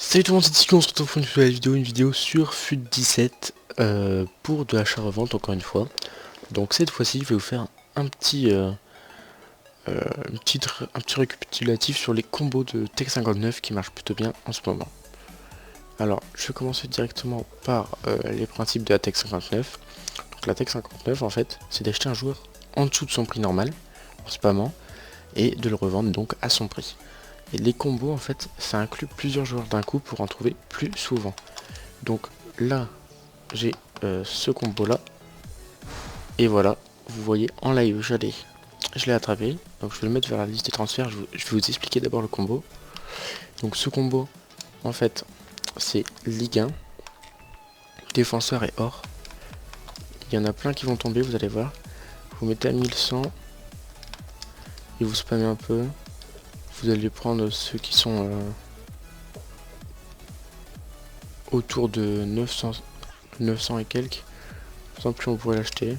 Salut tout le monde, c'est Tiki, on se retrouve pour une vidéo sur FUT17 pour de l'achat-revente encore une fois. Donc cette fois-ci, je vais vous faire un petit, un petit récapitulatif sur les combos de Tech 59 qui marchent plutôt bien en ce moment. Alors, je vais commencer directement par les principes de la Tech 59. Donc la Tech 59 en fait, c'est d'acheter un joueur en dessous de son prix normal, en spammant, et de le revendre donc à son prix. Et les combos en fait, ça inclut plusieurs joueurs d'un coup pour en trouver plus souvent. Donc là, j'ai ce combo là. Et voilà, vous voyez en live, je l'ai attrapé. Donc je vais le mettre vers la liste des transferts. Je vais vous expliquer d'abord le combo. Donc ce combo, en fait, c'est Ligue 1, défenseur et or. Il y en a plein qui vont tomber, vous allez voir. Vous mettez à 1100 et vous spammez un peu. Vous allez prendre ceux qui sont autour de 900 et quelques. Sans plus on pourrait l'acheter.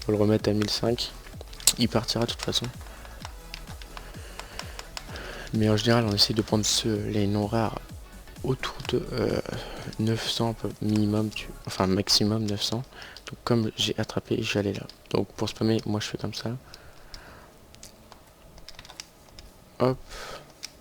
On va le remettre à 1005. Il partira de toute façon. Mais en général on essaie de prendre les non rares autour de 900 minimum, enfin maximum 900. Donc comme j'ai attrapé, j'allais là. Donc pour spammer, moi je fais comme ça. Hop.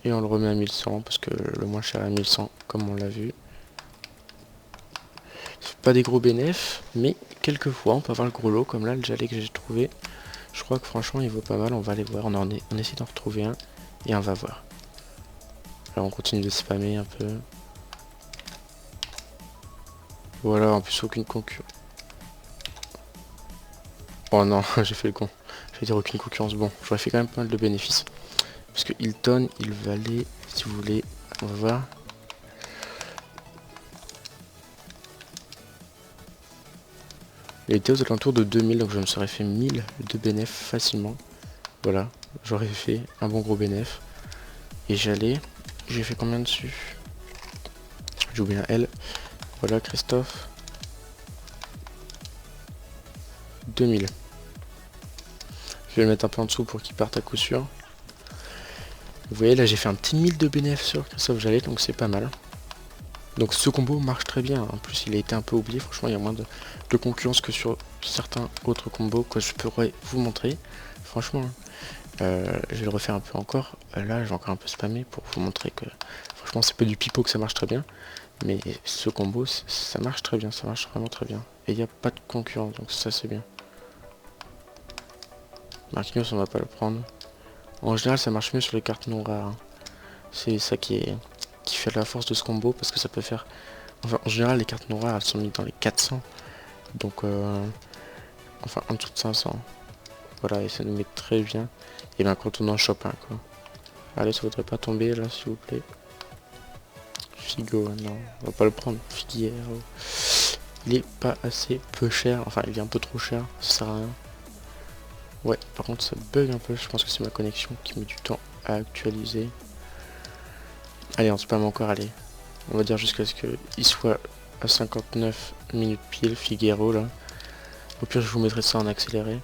Et on le remet à 1100 parce que le moins cher est à 1100 comme on l'a vu. C'est pas des gros bénéfices, mais quelquefois on peut avoir le gros lot comme là le Jalé que j'ai trouvé. Je crois que franchement il vaut pas mal, on va aller voir, on essaie d'en retrouver un et on va voir. Alors on continue de spammer un peu. Voilà, en plus aucune concurrence. Oh non, j'ai fait le con. J'allais dire aucune concurrence. Bon, j'aurais fait quand même pas mal de bénéfices. Parce que Hilton, il valait, si vous voulez, on va voir. Il était aux alentours de 2000, donc je me serais fait 1000 de bénéf facilement. Voilà, j'aurais fait un bon gros bénéf. Et j'ai fait combien dessus? J'ai oublié un L. Voilà, Christophe. 2000. Je vais le mettre un peu en dessous pour qu'il parte à coup sûr. Vous voyez, là j'ai fait un petit 1000 de bénéf sur Christophe Jallet, donc c'est pas mal. Donc ce combo marche très bien, en plus il a été un peu oublié, franchement il y a moins de concurrence que sur certains autres combos que je pourrais vous montrer. Franchement, je vais le refaire un peu encore, là je vais encore un peu spammer pour vous montrer que franchement c'est pas du pipeau que ça marche très bien. Mais ce combo ça marche très bien, ça marche vraiment très bien. Et il n'y a pas de concurrence, donc ça c'est bien. Marquinhos on va pas le prendre. En général ça marche mieux sur les cartes non rares, hein. C'est ça qui fait la force de ce combo parce que ça peut faire... Enfin, en général, les cartes noires, elles sont mises dans les 400. Donc, enfin, en dessous de 500. Voilà, et ça nous met très bien. Et bien, quand on en chope un, quoi. Allez, ça voudrait pas tomber, là, s'il vous plaît. Figo, non, on va pas le prendre. Figuero. Il est pas assez peu cher. Enfin, il est un peu trop cher, ça sert à rien. Ouais, par contre, ça bug un peu. Je pense que c'est ma connexion qui met du temps à actualiser. Allez, on spam encore, allez. On va dire jusqu'à ce qu'il soit à 59 minutes pile, Figuero là. Au pire je vous mettrai ça en accéléré.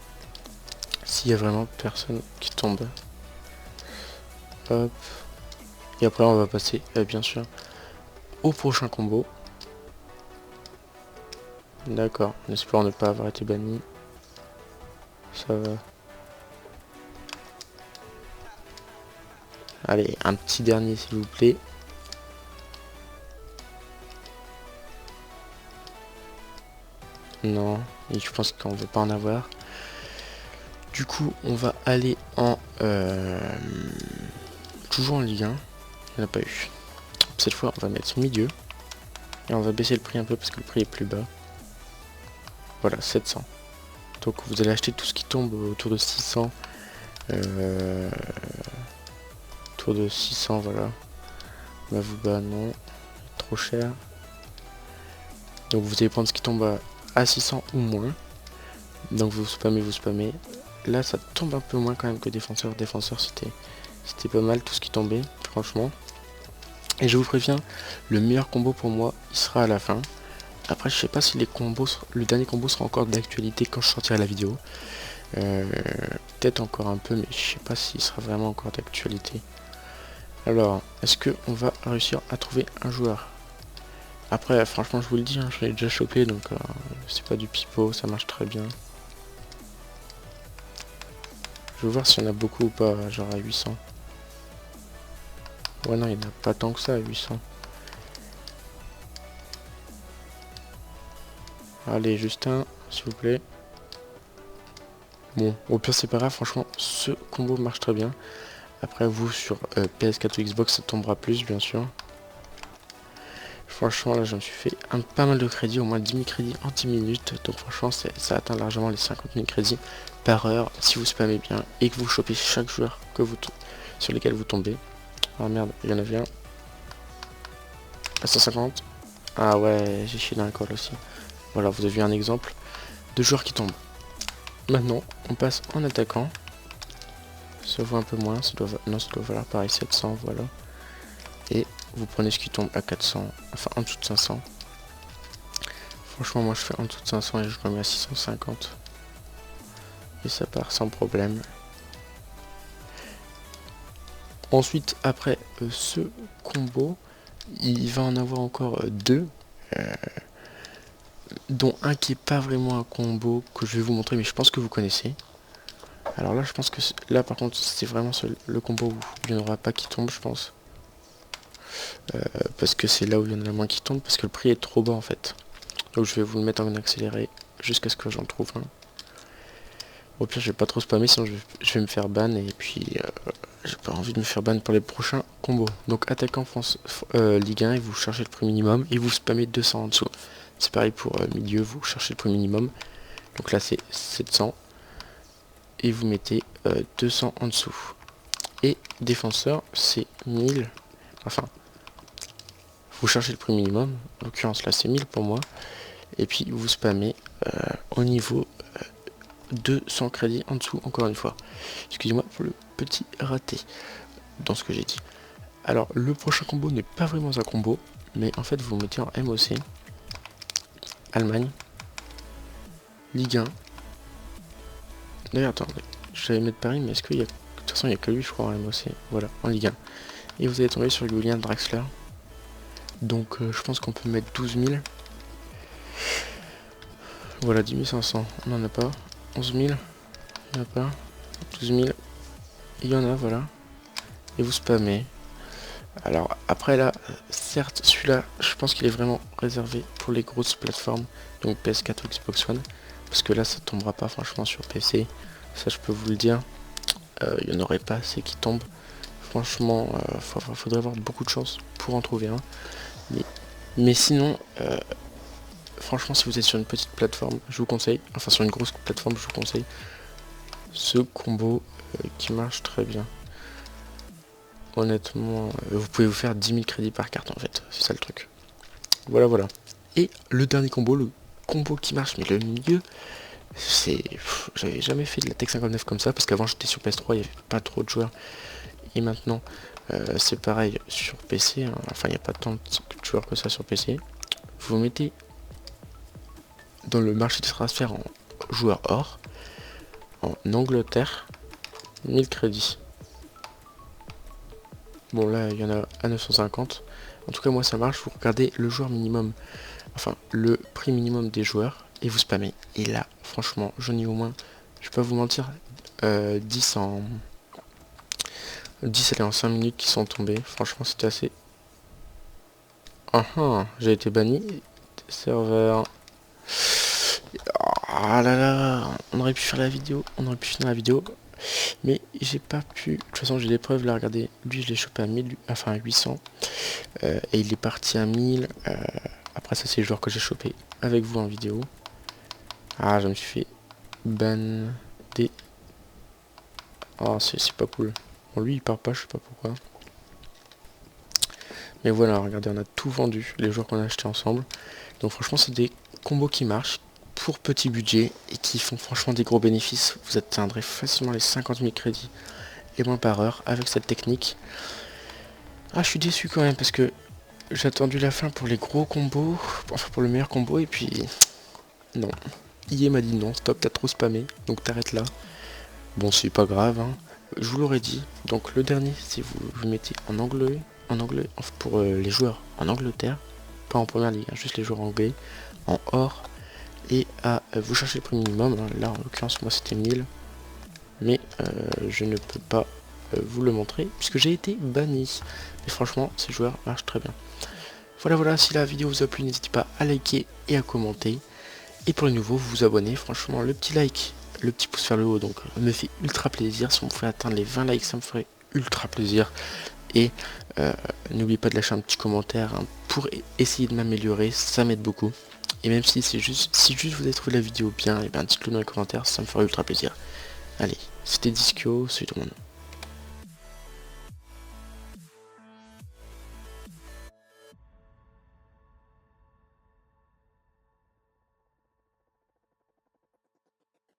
S'il y a vraiment personne qui tombe. Hop. Et après on va passer bien sûr au prochain combo. D'accord, en espérant ne pas avoir été banni. Ça va. Allez, un petit dernier s'il vous plaît. Non, et je pense qu'on ne veut pas en avoir. Du coup, on va aller en... toujours en Ligue 1. Il n'y en a pas eu. Cette fois, on va mettre milieu. Et on va baisser le prix un peu parce que le prix est plus bas. Voilà, 700. Donc vous allez acheter tout ce qui tombe autour de 600. Autour de 600, voilà. Mavuba, non. Trop cher. Donc vous allez prendre ce qui tombe à 600 ou moins. Donc vous spammez. Là ça tombe un peu moins quand même que défenseur. Défenseur c'était pas mal tout ce qui tombait, franchement. Et je vous préviens, le meilleur combo pour moi, il sera à la fin. Après je sais pas si les combos, le dernier combo sera encore d'actualité quand je sortirai la vidéo. Peut-être encore un peu, mais je sais pas s'il sera vraiment encore d'actualité. Alors, est-ce que on va réussir à trouver un joueur? Après, franchement, je vous le dis, hein, je l'ai déjà chopé, donc c'est pas du pipeau, ça marche très bien. Je veux voir s'il y en a beaucoup ou pas, genre à 800. Ouais, non, il n'y en a pas tant que ça à 800. Allez, Justin, s'il vous plaît. Bon, au pire, c'est pas grave, franchement, ce combo marche très bien. Après, vous, sur PS4 ou Xbox, ça tombera plus, bien sûr. Franchement, là, je me suis fait pas mal de crédits, au moins 10 000 crédits en 10 minutes. Donc, franchement, ça atteint largement les 50 000 crédits par heure si vous spammez bien et que vous chopez chaque joueur sur lesquels vous tombez. Ah merde, il y en avait un. À 150. Ah ouais, j'ai chié dans la colle aussi. Voilà, vous avez vu un exemple de joueurs qui tombent. Maintenant, on passe en attaquant. Ça vaut un peu moins, ça doit valoir pareil, 700, voilà. Et vous prenez ce qui tombe à 400, enfin en dessous de 500. Franchement, moi je fais en dessous de 500 et je remets à 650. Et ça part sans problème. Ensuite, après ce combo, il va en avoir encore deux. Dont un qui est pas vraiment un combo que je vais vous montrer, mais je pense que vous connaissez. Alors là, je pense que là par contre, c'est vraiment le combo où il n'y en aura pas qui tombe, je pense. Parce que c'est là où il y en a moins qui tombent, parce que le prix est trop bas en fait. Donc je vais vous le mettre en accéléré jusqu'à ce que j'en trouve un. Au pire, je vais pas trop spammer, sinon je vais me faire ban, et puis j'ai pas envie de me faire ban pour les prochains combos. Donc attaquant France Ligue 1, et vous cherchez le prix minimum et vous spammez 200 en dessous. C'est pareil pour milieu, vous cherchez le prix minimum. Donc là c'est 700 et vous mettez 200 en dessous. Et défenseur c'est 1000. Enfin, vous cherchez le prix minimum. En l'occurrence là c'est 1000 pour moi. Et puis vous spammez au niveau 200 crédits en dessous, encore une fois. Excusez-moi pour le petit raté dans ce que j'ai dit. Alors le prochain combo n'est pas vraiment un combo, mais en fait vous mettez en MOC Allemagne, Ligue 1. D'ailleurs attendez, je vais mettre Paris, mais est-ce qu'il y a... De toute façon il n'y a que lui je crois en MOC, voilà, en Ligue 1. Et vous allez tomber sur Julian Draxler. Donc je pense qu'on peut mettre 12 000. Voilà, 10 500, on n'en a pas. 11 000, il n'y en a pas. 12 000, il y en a, voilà. Et vous spammez. Alors après là, certes celui-là, je pense qu'il est vraiment réservé pour les grosses plateformes, donc PS4 ou Xbox One, parce que là ça tombera pas franchement sur PC, ça je peux vous le dire. Il n'y en aurait pas assez qui tombent. Franchement, faudrait avoir beaucoup de chance pour en trouver un. Mais sinon, franchement si vous êtes sur une petite plateforme, je vous conseille, enfin sur une grosse plateforme, je vous conseille ce combo qui marche très bien. Honnêtement, vous pouvez vous faire 10 000 crédits par carte en fait, c'est ça le truc. Voilà, voilà. Et le dernier combo, le combo qui marche, mais le milieu, c'est... J'avais jamais fait de la Tech 59 comme ça, parce qu'avant j'étais sur PS3, il n'y avait pas trop de joueurs. Et maintenant, c'est pareil sur PC, hein. Enfin il n'y a pas tant de joueurs que ça sur PC. Vous vous mettez dans le marché de transfert en joueur or, en Angleterre, 1000 crédits. Bon là il y en a à 950. En tout cas moi ça marche, vous regardez le joueur minimum, enfin le prix minimum des joueurs et vous spammez. Et là franchement j'en ai au moins, je vais pas vous mentir, 10 en 10 allez, en 5 minutes qui sont tombés. Franchement c'était assez. J'ai été banni. Serveur. Ah là là, on aurait pu faire la vidéo, on aurait pu finir la vidéo. Mais j'ai pas pu. De toute façon, j'ai des preuves là. Regardez, lui, je l'ai chopé à 1000, enfin à 800. Et il est parti à 1000. Après, ça, c'est le joueur que j'ai chopé avec vous en vidéo. Ah, je me suis fait ban des. Oh, c'est pas cool. Bon, lui, il part pas, je sais pas pourquoi. Mais voilà, regardez, on a tout vendu, les joueurs qu'on a achetés ensemble. Donc, franchement, c'est des combos qui marchent pour petit budget et qui font franchement des gros bénéfices. Vous atteindrez facilement les 50 000 crédits et moins par heure avec cette technique. Ah, je suis déçu quand même parce que j'ai attendu la fin pour les gros combos, enfin pour le meilleur combo, et puis non. EA m'a dit non, stop, t'as trop spammé, donc t'arrêtes là. Bon, c'est pas grave, hein. je vous l'aurais dit, donc le dernier, si vous mettez en anglais pour les joueurs en Angleterre, pas en première ligue, hein, juste les joueurs anglais, en or, et vous cherchez le prix minimum, hein, là en l'occurrence moi c'était 1000, mais je ne peux pas vous le montrer, puisque j'ai été banni. Mais franchement, ces joueurs marchent très bien. Voilà, si la vidéo vous a plu, n'hésitez pas à liker et à commenter. Et pour les nouveaux, vous abonnez. Franchement, le petit like, le petit pouce vers le haut, donc me fait ultra plaisir. Si on pouvait atteindre les 20 likes, ça me ferait ultra plaisir. Et n'oubliez pas de lâcher un petit commentaire hein, pour essayer de m'améliorer, ça m'aide beaucoup. Et même si c'est juste, si vous avez trouvé la vidéo bien, et ben dites-le dans les commentaires, ça me ferait ultra plaisir. Allez, c'était Disco, salut tout le monde.